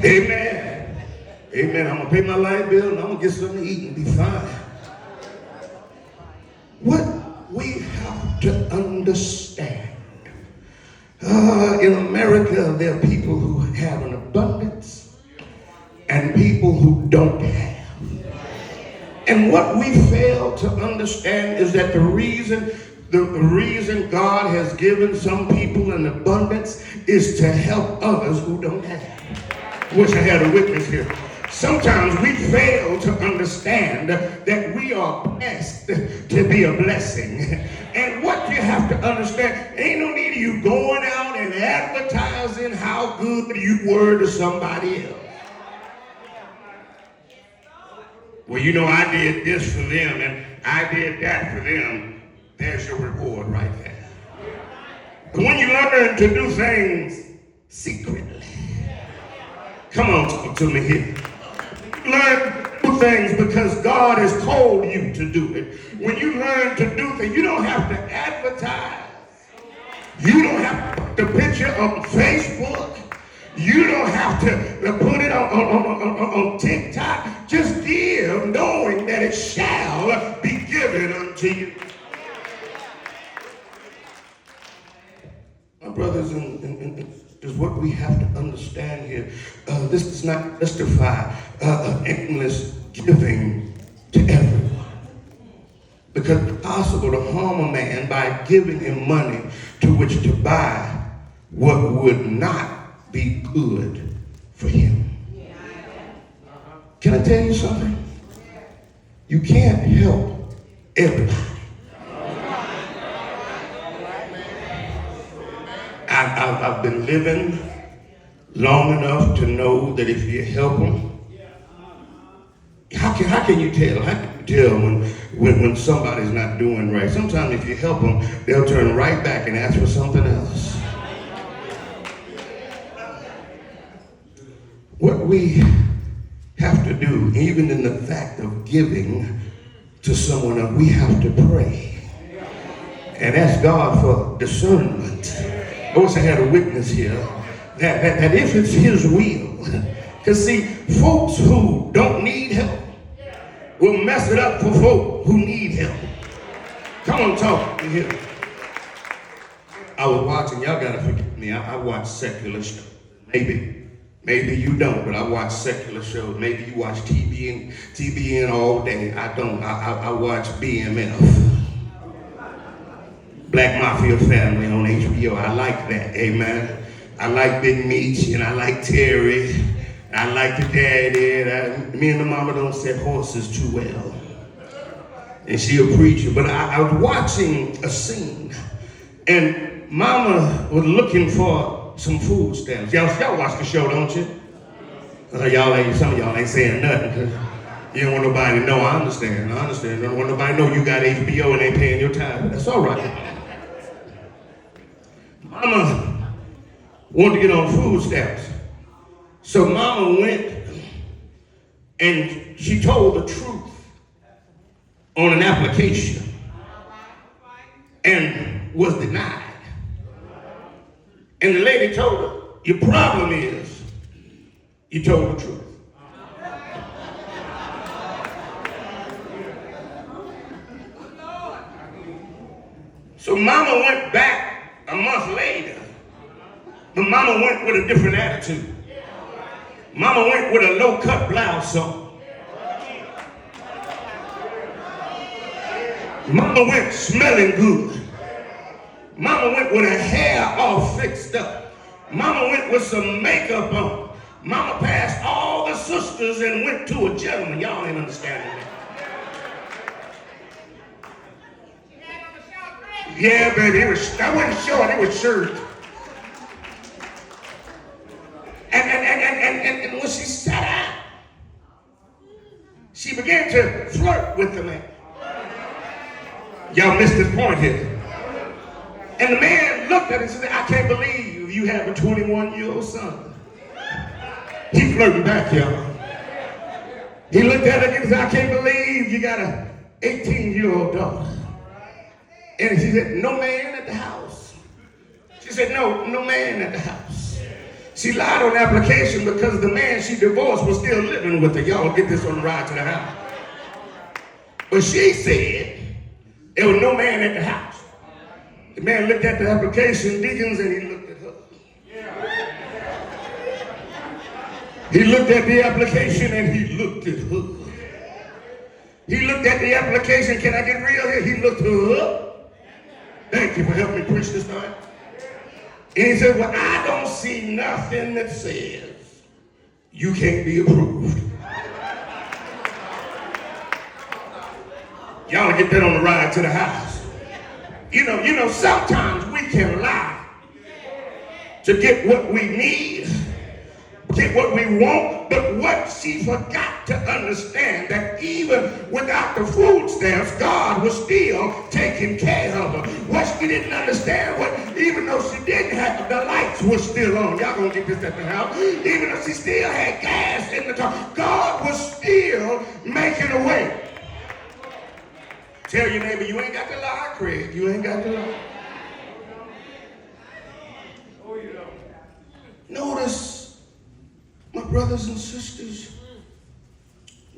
Amen. Amen. I'm going to pay my light bill and I'm going to get something to eat and be fine. What we have to understand, in America, there are people who have an abundance and people who don't have. And what we fail to understand is that the reason God has given some people an abundance is to help others who don't have. Wish I had a witness here. Sometimes we fail to understand that we are blessed to be a blessing. And what you have to understand, ain't no need of you going out and advertising how good you were to somebody else. Well, you know, I did this for them and I did that for them. There's your reward right there. But when you learn to do things secretly, come on, talk to me here. Learn to do things because God has called you to do it. When you learn to do things, you don't have to advertise. You don't have to put the picture on Facebook. You don't have to put it on TikTok. Just give, knowing that it shall be given unto you. My brothers and is what we have to understand here. This does not justify aimless giving to everyone. Because it's possible to harm a man by giving him money to which to buy what would not be good for him. Can I tell you something? You can't help everybody. I've been living long enough to know that if you help them, how can you tell? How can you tell when somebody's not doing right? Sometimes if you help them, they'll turn right back and ask for something else. What we have to do, even in the fact of giving to someone else, we have to pray and ask God for discernment. I wish I had a witness here that if it's his will, because see, folks who don't need help will mess it up for folk who need help. Come on, talk to me here. I was watching, y'all gotta forgive me, I watch secular shows. Maybe you don't, but I watch secular shows. Maybe you watch TBN all day. I don't, I watch BMF. Black Mafia Family on HBO. I like that, amen. I like Big Meech and I like Terry. I like the daddy. Me and the mama don't set horses too well. And she a preacher. But I was watching a scene and mama was looking for some food stamps. Y'all watch the show, don't you? Some of y'all ain't saying nothing because you don't want nobody to know. I understand. I don't want nobody to know you got HBO and ain't paying your time. That's all right. Mama wanted to get on food stamps. So mama went and she told the truth on an application and was denied. And the lady told her, your problem is you told the truth. So mama went back a month later, but mama went with a different attitude. Mama went with a low-cut blouse on. Mama went smelling good. Mama went with her hair all fixed up. Mama went with some makeup on. Mama passed all the sisters and went to a gentleman. Y'all ain't understanding that. Yeah, baby, I wasn't short, it was shirt. And when she sat down, she began to flirt with the man. Y'all missed this point here. And the man looked at her and said, I can't believe you have a 21-year-old son. He flirted back, y'all. He looked at her and said, I can't believe you got an 18-year-old daughter. And she said, no man at the house. She said, no man at the house. She lied on the application because the man she divorced was still living with her. Y'all get this on the ride to the house. But she said there was no man at the house. The man looked at the application, Deacons, and he looked at her. He looked at the application and he looked at her. He looked at the application. Can I get real here? He looked her up. Thank you for helping me preach this night. And he said, well, I don't see nothing that says you can't be approved. Y'all get that on the ride to the house. You know, sometimes we can lie to get what we need, get what we want, but what she forgot to understand that even without the food stamps, God was still taking care of her. What she didn't understand, what even though she didn't have, the lights were still on. Y'all gonna get this at the house. Even though she still had gas in the car, God was still making a way. Tell your neighbor, you ain't got to lie, Craig. You ain't got to lie. Notice, my brothers and sisters,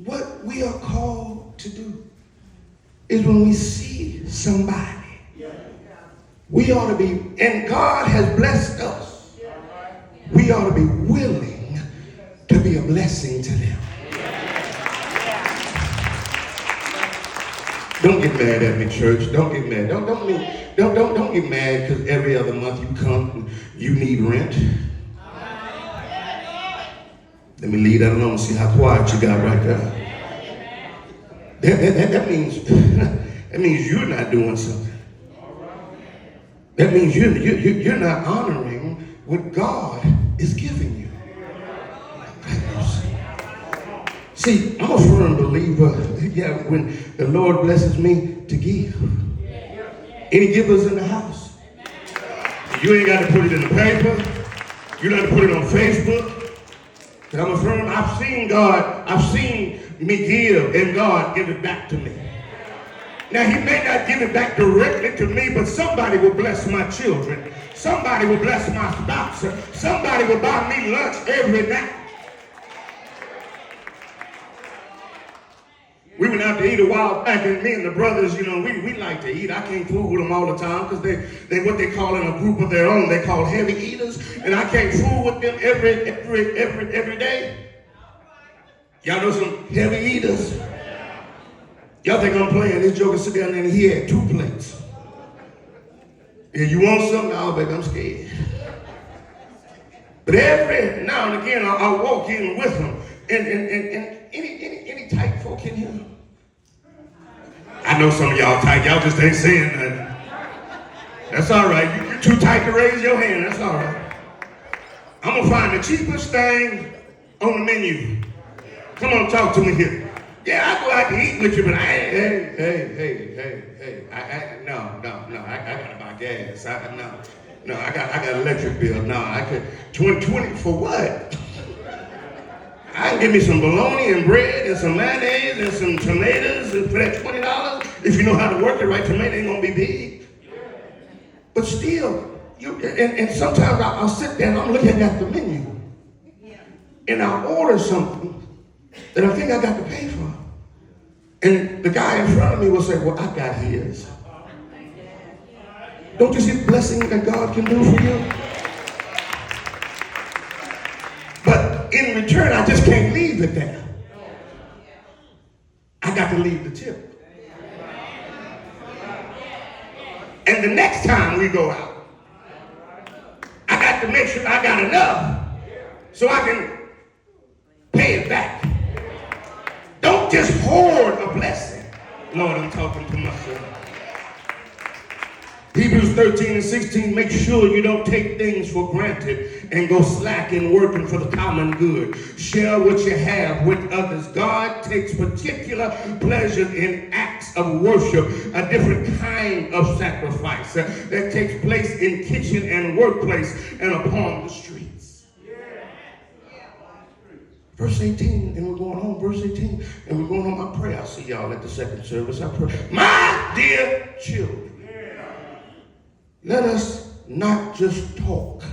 what we are called to do is when we see somebody, we ought to be, and God has blessed us, we ought to be willing to be a blessing to them. Don't get mad at me, church. Don't get mad. Don't get mad because every other month you come and you need rent. Let me leave that alone and see how quiet you got right there. That means you're not doing something. That means you're not honoring what God is giving you. See, I'm a firm believer, when the Lord blesses me to give. Any givers in the house? You ain't got to put it in the paper. You don't have to put it on Facebook. Because I'm a firm, I've seen me give and God give it back to me. Now, he may not give it back directly to me, but somebody will bless my children. Somebody will bless my spouse. Somebody will buy me lunch every night. We went out to eat a while back, and me and the brothers, we like to eat. I can't fool with them all the time because they what they call in a group of their own. They call heavy eaters, and I can't fool with them every day. Y'all know some heavy eaters? Y'all think I'm playing? This joker sit down there and he had 2 plates. And you want something? No, baby, I'm scared. But every now and again, I'll walk in with them. And any tight folk in here? I know some of y'all tight. Y'all just ain't saying nothing. That's all right. You're too tight to raise your hand. That's all right. I'm going to find the cheapest thing on the menu. Come on, talk to me here. Yeah, I go out to eat with you, but no, I gotta buy gas. No, I got electric bill. No, I could 20 for what? I can give me some bologna and bread and some mayonnaise and some tomatoes for that $20. If you know how to work it right, tomato ain't gonna be big. But still, and sometimes I'll sit there and I'm looking at the menu, and I'll order something that I think I got to pay for. And the guy in front of me will say, well, I got his. Don't you see the blessing that God can do for you? But in return, I just can't leave it there. I got to leave the tip. And the next time we go out, I got to make sure I got enough so I can pay it back. Don't just hoard a blessing. Lord, I'm talking to myself. Hebrews 13:16, make sure you don't take things for granted and go slack in working for the common good. Share what you have with others. God takes particular pleasure in acts of worship, a different kind of sacrifice that takes place in kitchen and workplace and upon the streets. Verse 18, and we're going home. Verse 18, and we're going home. I pray I'll see y'all at the second service. I pray, my dear children, let us not just talk